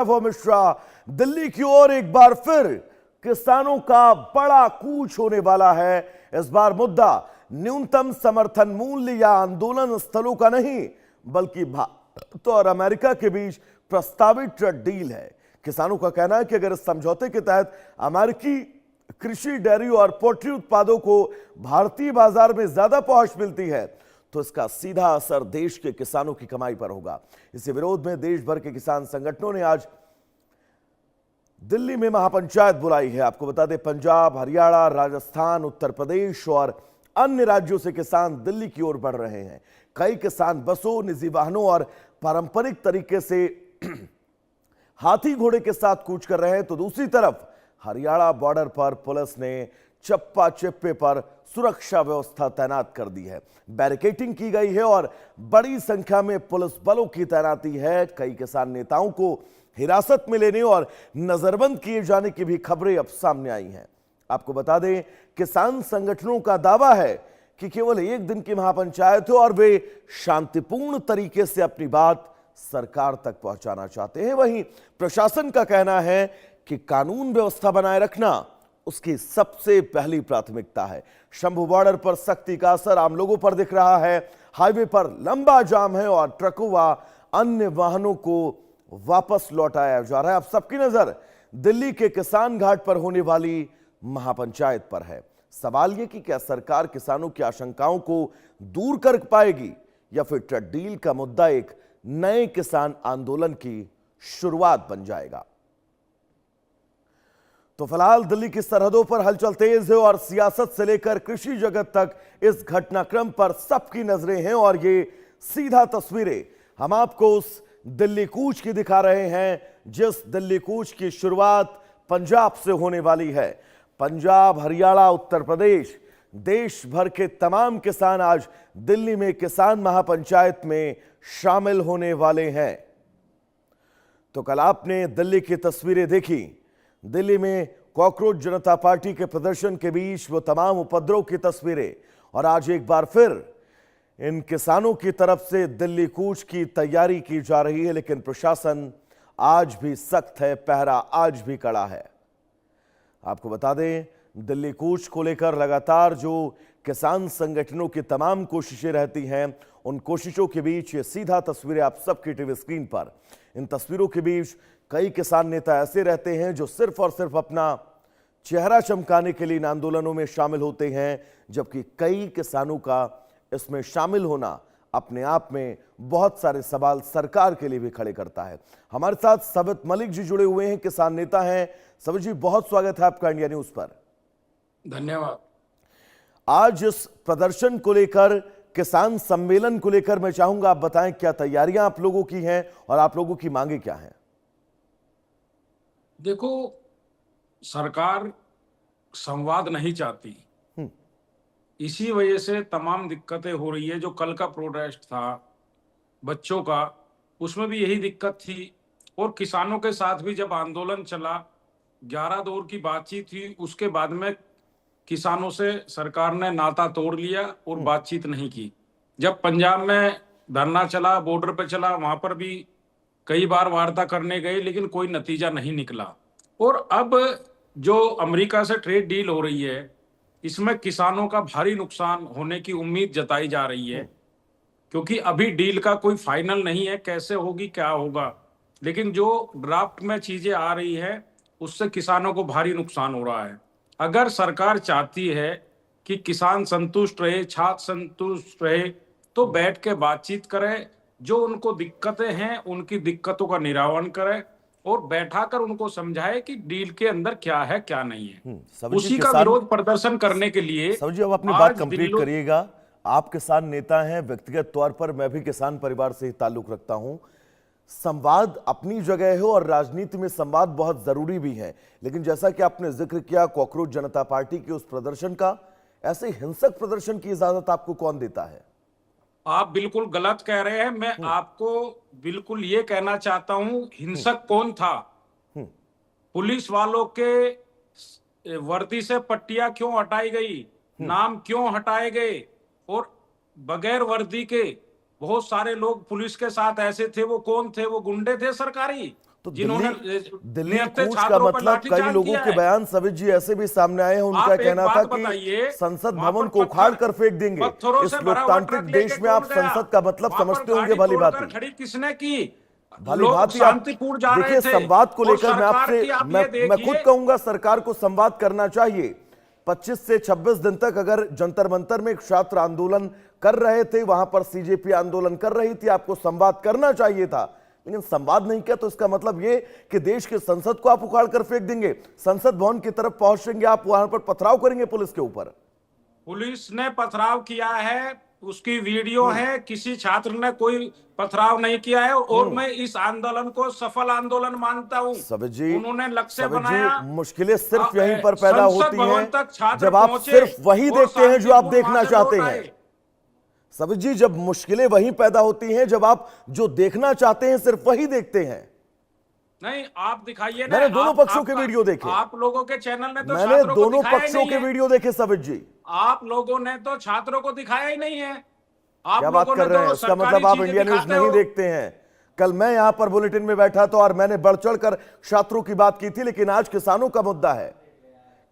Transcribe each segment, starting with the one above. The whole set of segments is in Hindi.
अमित शाह, दिल्ली की ओर एक बार फिर किसानों का बड़ा कूच होने वाला है। इस बार मुद्दा न्यूनतम समर्थन मूल्य या आंदोलन स्थलों का नहीं, बल्कि भारत और अमेरिका के बीच प्रस्तावित ट्रेड डील है। किसानों का कहना है कि अगर इस समझौते के तहत अमेरिकी कृषि, डेयरी और पोल्ट्री उत्पादों को भारतीय बाजार में ज्यादा पहुंच मिलती है तो इसका सीधा असर देश के किसानों की कमाई पर होगा। इसी विरोध में देश भर के किसान संगठनों ने आज दिल्ली में महापंचायत बुलाई है। आपको बता दें, पंजाब, हरियाणा, राजस्थान, उत्तर प्रदेश और अन्य राज्यों से किसान दिल्ली की ओर बढ़ रहे हैं। कई किसान बसों, निजी वाहनों और पारंपरिक तरीके से हाथी घोड़े के साथ कूच कर रहे हैं, तो दूसरी तरफ हरियाणा बॉर्डर पर पुलिस ने चप्पा चिप्पे पर सुरक्षा व्यवस्था तैनात कर दी है। बैरिकेडिंग की गई है और बड़ी संख्या में पुलिस बलों की तैनाती है। कई किसान नेताओं को हिरासत में लेने और नजरबंद किए जाने की भी खबरें अब सामने आई हैं। आपको बता दें, किसान संगठनों का दावा है कि केवल एक दिन की महापंचायत हो और वे शांतिपूर्ण तरीके से अपनी बात सरकार तक पहुंचाना चाहते हैं। वहीं प्रशासन का कहना है कि कानून व्यवस्था बनाए रखना उसकी सबसे पहली प्राथमिकता है। शंभू बॉर्डर पर सख्ती का असर आम लोगों पर दिख रहा है। हाईवे पर लंबा जाम है और ट्रकों व अन्य वाहनों को वापस लौटाया जा रहा है। अब सबकी नजर दिल्ली के किसान घाट पर होने वाली महापंचायत पर है। सवाल यह कि क्या सरकार किसानों की आशंकाओं को दूर कर पाएगी या फिर ट्रेड डील का मुद्दा एक नए किसान आंदोलन की शुरुआत बन जाएगा। तो फिलहाल दिल्ली की सरहदों पर हलचल तेज है और सियासत से लेकर कृषि जगत तक इस घटनाक्रम पर सबकी नजरें हैं। और ये सीधा तस्वीरें हम आपको उस दिल्ली कूच की दिखा रहे हैं, जिस दिल्ली कूच की शुरुआत पंजाब से होने वाली है। पंजाब, हरियाणा, उत्तर प्रदेश, देश भर के तमाम किसान आज दिल्ली में किसान महापंचायत में शामिल होने वाले हैं। तो कल आपने दिल्ली की तस्वीरें देखी। दिल्ली में कॉकरोच जनता पार्टी के प्रदर्शन के बीच वो तमाम उपद्रव की तस्वीरें, और आज एक बार फिर इन किसानों की तरफ से दिल्ली कूच की तैयारी की जा रही है। लेकिन प्रशासन आज भी सख्त है, पहरा आज भी कड़ा है। आपको बता दें, दिल्ली कूच को लेकर लगातार जो किसान संगठनों की तमाम कोशिशें रहती हैं, उन कोशिशों के बीच ये सीधा तस्वीरें आप सबकी टीवी स्क्रीन पर। इन तस्वीरों के बीच कई किसान नेता ऐसे रहते हैं जो सिर्फ और सिर्फ अपना चेहरा चमकाने के लिए इन आंदोलनों में शामिल होते हैं, जबकि कई किसानों का इसमें शामिल होना अपने आप में बहुत सारे सवाल सरकार के लिए भी खड़े करता है। हमारे साथ सबत मलिक जी जुड़े हुए हैं, किसान नेता हैं। सबत जी, बहुत स्वागत है आपका इंडिया न्यूज पर। धन्यवाद। आज इस प्रदर्शन को लेकर, किसान सम्मेलन को लेकर मैं चाहूंगा आप बताएं क्या तैयारियां आप लोगों की हैं और आप लोगों की मांगे क्या हैं। देखो, सरकार संवाद नहीं चाहती, इसी वजह से तमाम दिक्कतें हो रही है। जो कल का प्रोटेस्ट था बच्चों का, उसमें भी यही दिक्कत थी। और किसानों के साथ भी जब आंदोलन चला, 11 दौर की बातचीत थी, उसके बाद में किसानों से सरकार ने नाता तोड़ लिया और बातचीत नहीं की। जब पंजाब में धरना चला, बॉर्डर पे चला, वहां पर भी कई बार वार्ता करने गए, लेकिन कोई नतीजा नहीं निकला। और अब जो अमेरिका से ट्रेड डील हो रही है, इसमें किसानों का भारी नुकसान होने की उम्मीद जताई जा रही है, क्योंकि अभी डील का कोई फाइनल नहीं है, कैसे होगी क्या होगा। लेकिन जो ड्राफ्ट में चीजें आ रही है, उससे किसानों को भारी नुकसान हो रहा है। अगर सरकार चाहती है कि किसान संतुष्ट रहे, छात्र संतुष्ट रहे, तो बैठ के बातचीत करे, जो उनको दिक्कतें हैं उनकी दिक्कतों का निरावरण करे और बैठाकर उनको समझाए कि डील के अंदर क्या है क्या नहीं है। उसी का विरोध प्रदर्शन करने के लिए समझ जी, अब अपनी बात कंप्लीट करिएगा। आप किसान नेता हैं, व्यक्तिगत तौर पर मैं भी किसान परिवार से ही ताल्लुक रखता हूं। संवाद अपनी जगह है और राजनीति में संवाद बहुत जरूरी भी है, लेकिन जैसा कि आपने जिक्र किया कॉकरोच जनता पार्टी के उस प्रदर्शन का, ऐसे हिंसक प्रदर्शन की इजाजत आपको कौन देता है? आप बिल्कुल गलत कह रहे हैं। मैं आपको बिल्कुल ये कहना चाहता हूं, हिंसक कौन था? पुलिस वालों के वर्दी से पट्टियां क्यों हटाई गई, नाम क्यों हटाए गए, और बगैर वर्दी के बहुत सारे लोग पुलिस के साथ ऐसे थे। वो कौन थे? वो गुंडे थे सरकारी। तो जिन्होंने दिल्ली निहत्थे कूच का छात्रों पर मतलब लाठीचार्ज कई लोगों किया के है। बयान सवित जी ऐसे भी सामने आए हैं, उनका आप एक कहना था बात कि बताइए, संसद वहां भवन पर को उखाड़ कर फेंक देंगे। पत्थरों इस से भरा हुआ लोकतांत्रिक ट्रक देश लेके में आप कौन गया? संसद का मतलब वहां पर समझते होंगे गाड़ी भली तोड़कर भांति। खड़ी किसने की? भली लोग भांति आप शांतिपूर्ण जा रहे देखिए, थे। संवाद को और लेकर मैं सरकार आपसे की आप मैं ये खुद देखिए, कहूंगा सरकार को संवाद करना चाहिए। 25 से 26 दिन तक अगर जंतर मंतर में एक छात्र आंदोलन कर रहे थे, वहां पर सीजेपी आंदोलन कर रही थी, आपको संवाद करना चाहिए था, लेकिन संवाद नहीं किया। तो इसका मतलब ये कि देश के संसद को आप उखाड़ कर फेंक देंगे, संसद भवन की तरफ पहुंचेंगे, आप वहां पर पथराव करेंगे पुलिस के ऊपर। पुलिस ने पथराव किया है, उसकी वीडियो है। किसी छात्र ने कोई पथराव नहीं किया है। और मैं इस आंदोलन को सफल आंदोलन मानता हूं। सवित जी, उन्होंने लक्ष्य सवित जी, बनाया। मुश्किलें सिर्फ यहीं पर पैदा संसद होती भवन हैं तक छात्र जब आप पहुंचे सिर्फ वही और देखते हैं जो आप शांतिपूर्ण देखना वहां से चाहते लौट हैं। आए। सवित जी, जब मुश्किलें वहीं पैदा होती हैं जब आप जो देखना चाहते हैं सिर्फ वही देखते हैं। नहीं, आप दिखाइए ना। मैंने दोनों पक्षों के आपका- वीडियो देखे। आप लोगों के चैनल ने तो मैंने छात्रों को दोनों दिखाया ही पक्षों नहीं के है। वीडियो देखे सवित जी। आप लोगों ने तो छात्रों को दिखाया ही नहीं है। आप क्या बात लोगों कर ने रहे हैं? तो इसका सरकारी मतलब आप चीजें इंडिया न्यूज दिखाते नहीं हो। देखते हैं। कल मैं यहां पर बुलेटिन में बैठा था और मैंने बढ़ चढ़ कर छात्रों की बात की थी, लेकिन आज किसानों का मुद्दा है।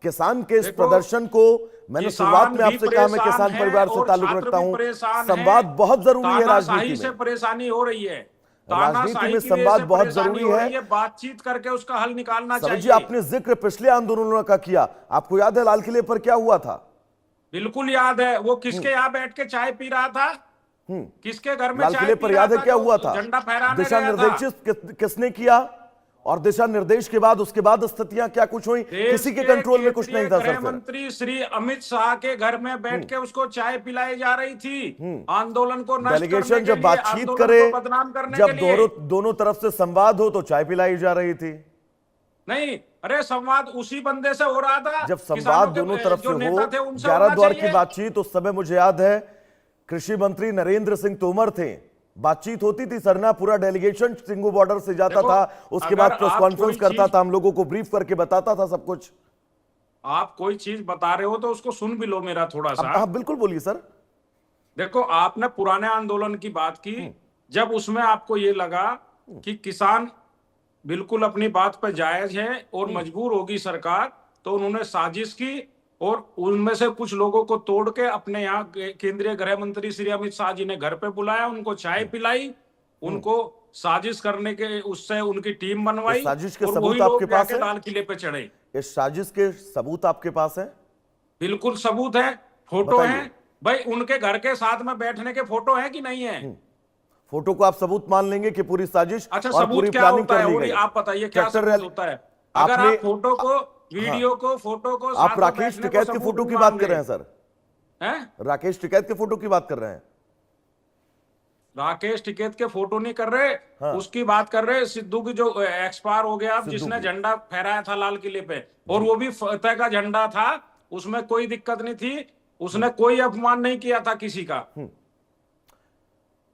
किसान के इस देखो, प्रदर्शन को मैंने शुरुआत में आपसे कहा, मैं किसान परिवार से ताल्लुक रखता हूं। संवाद बहुत जरूरी है राजनीति से में। परेशानी हो रही है। राजनीति में तानाशाही की वजह संवाद से बहुत परेशानी जरूरी हो है। रही है। बातचीत करके उसका हल निकालना सवित जी, चाहिए। आपने जिक्र पिछले आंदोलनों का किया, आपको याद है लाल किले पर क्या हुआ था? बिल्कुल याद है। वो किसके यहाँ बैठ के चाय पी रहा था? किसके घर में लाल चाय किले पी पर रहा याद है था क्या जो हुआ था? झंडा फहराने दिशा गया था? निर्देशित किसने किया? और दिशा निर्देश के बाद उसके बाद स्थितियां क्या कुछ हुई? किसी के कंट्रोल में कुछ नहीं था सर। गृह मंत्री श्री अमित शाह के घर में बैठ के उसको चाय पिलाई जा रही थी। आंदोलन को नष्ट डेलीगेशन करने के जब लिए, बातचीत आंदोलन करे, को बदनाम करने जब के लिए। दोनों तरफ से संवाद हो तो चाय पिलाई जा रही थी। नहीं, अरे संवाद उसी बंदे से हो रहा था। जब किसानों संवाद के दोनों तरफ जो से नेता हो, थे उनसे 11 होना द्वार की चाहिए। बातचीत, उस समय मुझे याद है कृषि मंत्री नरेंद्र सिंह तोमर थे, बातचीत होती थी सरना, पूरा डेलीगेशन सिंगू बॉर्डर से जाता देखो, था, उसके बाद प्रेस कॉन्फ्रेंस करता था, हम लोगों को ब्रीफ करके बताता था सब कुछ। आप कोई चीज बता रहे हो तो उसको सुन भी लो मेरा थोड़ा सा। हाँ बिल्कुल, बोलिए सर। देखो, आपने पुराने आंदोलन की बात की, जब उसमें आपको ये लगा कि किसान बिल्कुल अपनी बात पर जायज है और मजबूर होगी सरकार, तो उन्होंने साजिश की और उनमें से कुछ लोगों को तोड़ के अपने यहाँ केंद्रीय गृह मंत्री श्री अमित शाह जी ने घर पे बुलाया, उनको चाय पिलाई, उनको साजिश करने के उससे उनकी टीम बनवाई। साजिश के और सबूत वही आपके लोग पास जाके है? लाल किले पे चढ़े। इस साजिश के सबूत आपके पास है? बिल्कुल सबूत है, फोटो बताइए। है भाई, उनके घर के साथ में बैठने के फोटो है कि नहीं है? फोटो को आप सबूत मान लेंगे कि पूरी साजिश अच्छा, और सबूत पूरी क्या प्लानिंग होता कर है? ली वो गई? आप बताइए क्या ट्रैक्टर सबूत रैली होता है? अगर आपने आप फोटो को, वीडियो को, फोटो को आप साथ में राकेश बैठने टिकैत के सबूत फोटो की मान बात कर गए। रहे हैं सर? हैं? राकेश टिकैत के फोटो की बात कर रहे हैं? राकेश टिकैत के फोटो नहीं कर रहे। हाँ। उसकी बात कर रहे सिद्धू की, जो एक्सपायर हो गया, जिसने झंडा फहराया था लाल किले पे, और वो भी फतेह का झंडा था, उसमें कोई दिक्कत नहीं थी, उसने कोई अपमान नहीं किया था किसी का।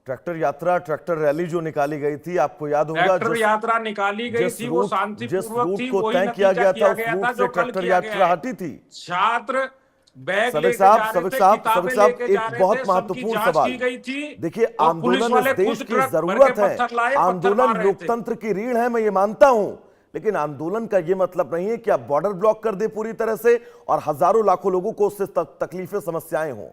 ट्रैक्टर यात्रा, ट्रैक्टर रैली जो निकाली गई थी, आपको याद होगा, ट्रैक्टर यात्रा निकाली गई थी, वो जिस शांतिपूर्वक रूट थी, को वही तय किया नतीजा गया था, किया उस गया रूट था से जो कल ट्रैक्टर किया यात्रा गया है। हटी थी। छात्र बैग सबिक लेके साहब, जा रहे सबिक थे, साहब, किताबें सबिक साहब, लेके जा एक रहे बहुत थे, सबकी महत्वपूर्ण जांच सवाल। की गई थी। देखिए, और पुलिस आंदोलन वाले इस देश खुद की ट्रक भर जरूरत के है, पत्थर लाए, पत्थर आंदोलन मार रहे थे। लोकतंत्र की रीढ़ है, मैं ये मानता हूं, लेकिन आंदोलन का ये मतलब नहीं है कि आप बॉर्डर ब्लॉक कर दे पूरी तरह से और हजारों लाखों लोगों को उससे तकलीफें, समस्याएं हों।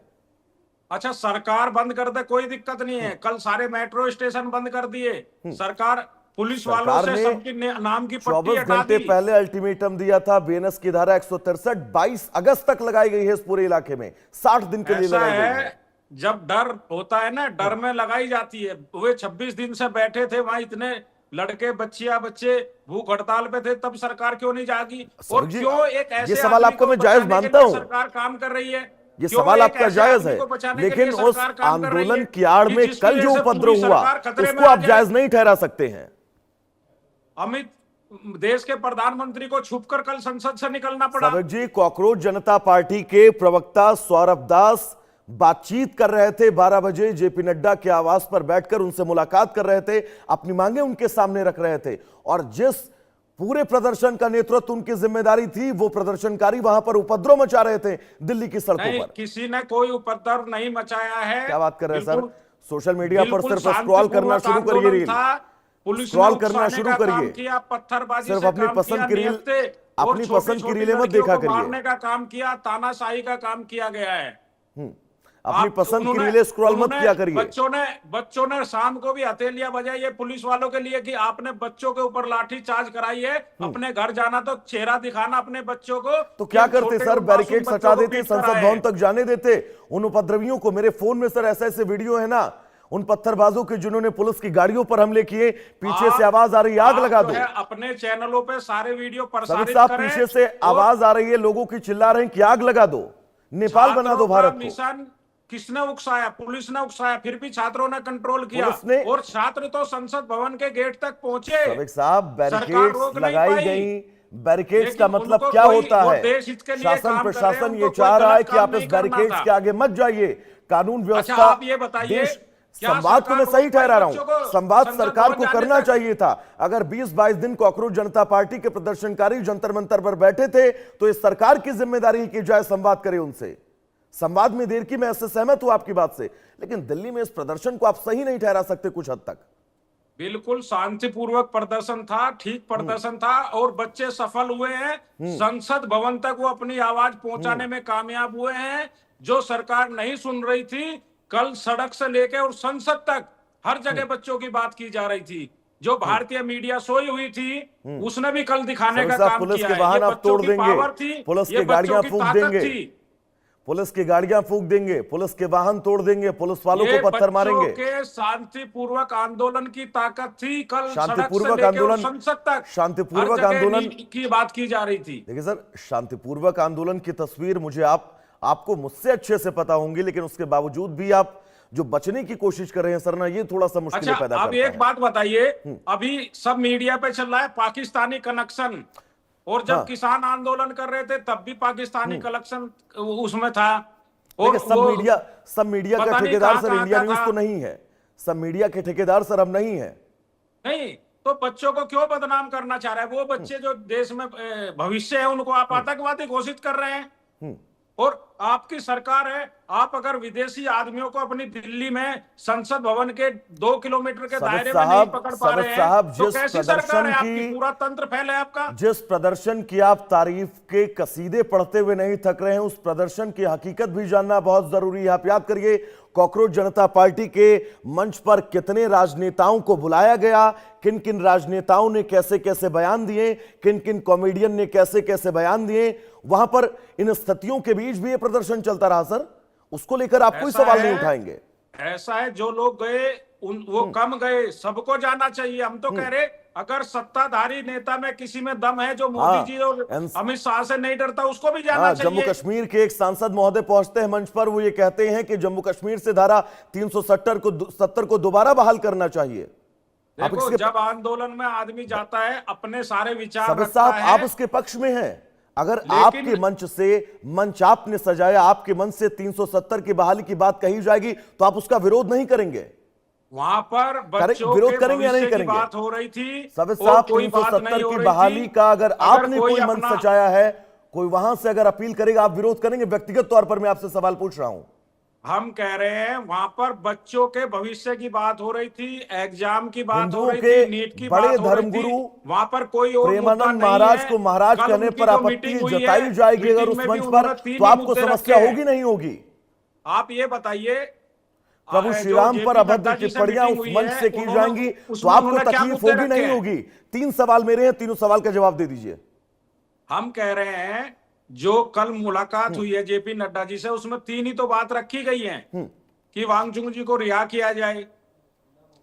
अच्छा, सरकार बंद कर दे, कोई दिक्कत नहीं है। कल सारे मेट्रो स्टेशन बंद कर दिए सरकार, पुलिस वालों सरकार से ने सबकी नाम की पट्टी 24 हटा घंटे दी। पहले अल्टीमेटम दिया था, बीएनएस की धारा 163 22 अगस्त तक लगाई गई है इस पूरे इलाके में, 60 दिन के लिए ऐसा लगाई गई है, है। जब डर होता है ना, डर में लगाई जाती है। वे 26 दिन से बैठे थे वहां, इतने लड़के बच्चे भूख हड़ताल पे थे, तब सरकार क्यों नहीं जागी? और जी, क्यों एक ऐसे ये सवाल आदमी आपका को मैं जायज बचाने के मानता लिए हूं। सरकार काम कर रही है? ये क्यों सवाल एक आपका ऐसे जायज आदमी है, को बचाने के लेकिन लिए उस सरकार काम कर रही आंदोलन है की आड़ कि में जिसकी कल वजह जो से उपद्रव पूरी हुआ, सरकार खतरे में उसको आ आप जाए। जायज नहीं ठहरा सकते हैं। अमित, देश के प्रधानमंत्री को छुपकर कल संसद से निकलना पड़ा। सबिक जी, कॉकरोच जनता पार्टी के प्रवक्ता सौरभ दास बातचीत कर रहे थे 12 बजे, जेपी नड्डा के आवास पर बैठकर उनसे मुलाकात कर रहे थे, अपनी मांगे उनके सामने रख रहे थे, और जिस पूरे प्रदर्शन का नेतृत्व उनकी जिम्मेदारी थी, वो प्रदर्शनकारी वहां पर उपद्रव मचा रहे थे दिल्ली की सड़कों नहीं, पर। किसी ने कोई उपद्रव नहीं मचाया है। क्या बात कर रहे हैं सर? बिल्कुल, सोशल मीडिया पर बिल्कुल सिर्फ स्क्रॉल करना शुरू करिए आंदोलन रील। था। पुलिस ने स्क्रॉल करना उकसाने शुरू का काम करिए। किया, पत्थरबाजी सिर्फ से अपनी काम पसंद किया, की रील, नियत से और अपनी पसंद की छोटी-छोटी रीलें मत लड़कियों देखा को करिए। मारने का काम किया, तानाशाही का काम किया गया है। अपनी आप पसंद की उन्होंने रीलें स्क्रॉल मत उन्होंने किया करिए। बच्चों ने शाम को भी हथेलियां बजाई है पुलिस वालों के लिए कि आपने बच्चों के ऊपर लाठी चार्ज कराई है, अपने घर जाना तो चेहरा दिखाना अपने बच्चों को। तो कि क्या हम करते छोटे सर, मासूम बैरिकेड बच्चों हटा को देते, पीट कर संसद आए भवन हैं। तक जाने देते उन उपद्रवियों को। मेरे फोन में सर ऐसे ऐसे वीडियो है ना उन पत्थरबाजों के जिन्होंने पुलिस की गाड़ियों पर हमले किए, पीछे से आवाज आ रही है आग आप लगा जो दो। है अपने चैनलों पे सारे वीडियो समित प्रसारित साहब करें। पीछे से और आवाज आ रही है, लोगों की चिल्ला रहे हैं कि आग लगा दो, नेपाल बना दो छात्रों का भारत को। मिशन किसने उकसाया? पुलिस ने उकसाया, फिर भी छात्रों ने कंट्रोल किया पुलिस ने, और छात्र तो संसद भवन के गेट तक पहुंचे। सबिक साहब सरकार बैरिकेड्स रोक नहीं लगाई पाई। गई। बैरिकेड्स का लेकिन मतलब उनको क्या कोई होता वो है? देश हित के लिए शासन काम कर रहे हैं, प्रशासन ये उनको कोई चाह रहा है गलत कि काम आप इस नहीं करना बैरिकेड्स था। के आगे मत जाइए, कानून अच्छा व्यवस्था आप ये बताइए, देश। क्या संवाद को मैं सरकार सही रोक पाई ठहरा रहा बच्चों हूं, को संवाद संसद सरकार भवन को जाने करना तक? चाहिए था। अगर 20-22 दिन कांग्रेस जनता पार्टी के प्रदर्शनकारी जंतर मंतर पर बैठे थे तो इस सरकार की जिम्मेदारी की जाए संवाद करे उनसे। संवाद में देर की, मैं इससे सहमत हूं आपकी बात से, लेकिन दिल्ली में इस प्रदर्शन को आप सही नहीं ठहरा सकते कुछ हद तक। बिल्कुल शांतिपूर्वक प्रदर्शन था, ठीक प्रदर्शन था और बच्चे सफल हुए हैं। संसद भवन तक वो अपनी आवाज पहुंचाने में कामयाब हुए हैं। जो सरकार नहीं सुन रही थी, कल सड़क से लेकर और संसद तक हर जगह बच्चों की बात की जा रही थी। जो भारतीय मीडिया सोई हुई थी उसने भी कल दिखाने का साहब, काम पुलिस किया के है। वाहन ये आप बच्चों तोड़ की देंगे, पावर थी, पुलिस ये की बच्चों गाड़ियां की फूंक ताकत देंगे, थी। पुलिस की गाड़ियां फूंक देंगे, पुलिस के वाहन तोड़ देंगे, पुलिस वालों ये को पत्थर बच्चों मारेंगे। के शांतिपूर्वक आंदोलन की ताकत थी। कल सड़क से शांतिपूर्वक लेकर और आंदोलन, संसद तक हर शांतिपूर्वक जगह आंदोलन नीट की बात की जा रही थी। देखिए सर, शांतिपूर्वक आंदोलन की तस्वीर मुझे आपको मुझसे अच्छे से पता होंगी, लेकिन उसके बावजूद भी आप जो बचने की कोशिश कर रहे हैं सर ना, ये थोड़ा सा मुश्किलें अच्छा पैदा अब करता एक है। बात बताइए, अभी सब मीडिया पे चल रहा है पाकिस्तानी कनेक्शन, और जब हाँ। किसान आंदोलन कर रहे थे तब भी पाकिस्तानी कनेक्शन उसमें था। और देखिए सब मीडिया का पता नहीं ठेकेदार कहां सर कहां इंडिया का न्यूज था। तो नहीं है, सब मीडिया के ठेकेदार सर अब नहीं है। नहीं तो बच्चों को क्यों बदनाम करना चाह रहा है? वो बच्चे जो देश में भविष्य है उनको आप आतंकवादी घोषित कर रहे हैं। और आपकी सरकार है, आप अगर विदेशी आदमियों को अपनी दिल्ली में संसद भवन के 2 किलोमीटर के दायरे में नहीं पकड़ पा रहे हैं, तो कैसी सरकार है आपकी? पूरा तंत्र फैल है आपका। जिस प्रदर्शन की आप तारीफ के कसीदे पढ़ते हुए नहीं थक रहे हैं, उस प्रदर्शन की हकीकत भी जानना बहुत जरूरी है। आप याद करिए, कॉकरोच जनता पार्टी के मंच पर कितने राजनेताओं को बुलाया गया, किन किन राजनेताओं ने कैसे कैसे बयान दिए, किन किन कॉमेडियन ने कैसे कैसे बयान दिए। वहां पर इन स्थितियों के बीच भी ये प्रदर्शन चलता रहा सर, उसको लेकर आप कोई सवाल नहीं उठाएंगे। ऐसा है, जो लोग गए वो कम गए, सबको जाना चाहिए। हम तो कह रहे अगर सत्ताधारी नेता में किसी में दम है जो मोदी जी और अमित शाह से नहीं डरता, उसको भी जाना चाहिए। जम्मू कश्मीर के एक सांसद महोदय पहुंचते हैं मंच पर, वो ये कहते हैं कि जम्मू कश्मीर से धारा 370 को दोबारा बहाल करना चाहिए। देखो जब आंदोलन में आदमी जाता है अपने सारे विचार सब रखता साहब है। आप उसके पक्ष में हैं। अगर आपके मंच आपने सजाया, आपके मंच से 370 की बहाली की बात कही जाएगी तो आप उसका विरोध नहीं करेंगे? वहां पर बच्चों विरोध के करेंगे या नहीं भविष्य की करेंगे? बात हो रही थी, सब साहब 370 की बहाली का अगर आपने कोई मंच सजाया है, कोई वहां से अगर अपील करेगा, आप विरोध करेंगे? व्यक्तिगत तौर पर मैं आपसे सवाल पूछ रहा हूं। हम कह रहे हैं वहां पर बच्चों के भविष्य की बात हो रही थी, एग्जाम की बात हो रही थी, नीट की बात हो रही थी। धर्मगुरु वहां पर कोई और प्रेमानंद महाराज को महाराज कहने पर आपत्ति जताई जाएगी अगर उस मंच पर, तो आपको समस्या होगी नहीं होगी? आप ये बताइए, प्रभु श्री राम पर अभद्र टिप्पणियां उस मंच से की जाएंगी तो आपको तकलीफ होगी नहीं होगी? 3 सवाल मेरे हैं, तीनों सवाल का जवाब दे दीजिए। हम कह रहे हैं जो कल मुलाकात हुई है जेपी नड्डा जी से, उसमें 3 ही तो बात रखी गई है कि वांगचुक जी को रिहा किया जाए,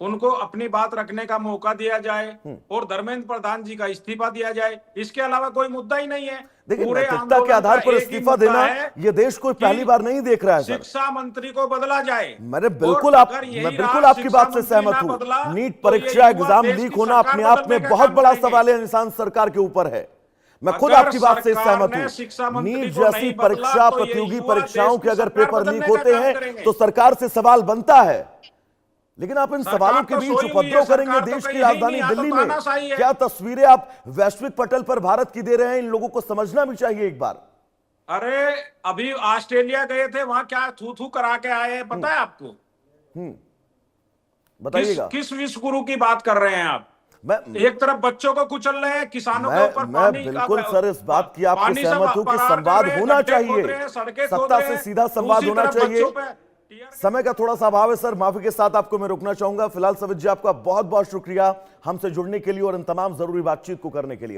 उनको अपनी बात रखने का मौका दिया जाए और धर्मेंद्र प्रधान जी का इस्तीफा दिया जाए। इसके अलावा कोई मुद्दा ही नहीं है। देखिए, नैतिकता के आधार पर इस्तीफा देना ये देश कोई पहली बार नहीं देख रहा है सर। शिक्षा मंत्री को बदला जाए। मैं बिल्कुल आपकी बात से सहमत हूं। नीट परीक्षा एग्जाम लीक होना अपने आप में बहुत बड़ा सवाल है, निशान सरकार के ऊपर है। मैं खुद आपकी बात से सहमत हूं। नीट जैसी परीक्षा, प्रतियोगी परीक्षाओं के अगर पेपर लीक होते हैं तो सरकार से सवाल बनता है, लेकिन आप इन सवालों के बीच उपद्रव करेंगे देश की राजधानी दिल्ली में। क्या तस्वीरें आप वैश्विक पटल पर भारत की दे रहे हैं, इन लोगों को समझना भी चाहिए एक बार। अरे अभी ऑस्ट्रेलिया गए थे, वहां क्या थू थू करा के आए हैं पता है आपको? बताइएगा। किस विश्व गुरु की बात कर रहे हैं आप? मैं एक तरफ बच्चों को कुचल रहे हैं, किसानों के ऊपर मैं पानी बिल्कुल सर इस बात की आपसे पानी से सहमत हूं कि परार कर संवाद रहे हैं, होना गड्ढे खोद चाहिए, रहे हैं, सड़कें खोद सत्ता रहे से हैं, सीधा संवाद दूसरी होना तरफ चाहिए। बच्चों पे समय का थोड़ा सा अभाव है सर, माफी के साथ आपको मैं रोकना चाहूंगा। फिलहाल सवित जी आपका बहुत बहुत शुक्रिया हमसे जुड़ने के लिए और इन तमाम जरूरी बातचीत को करने के लिए।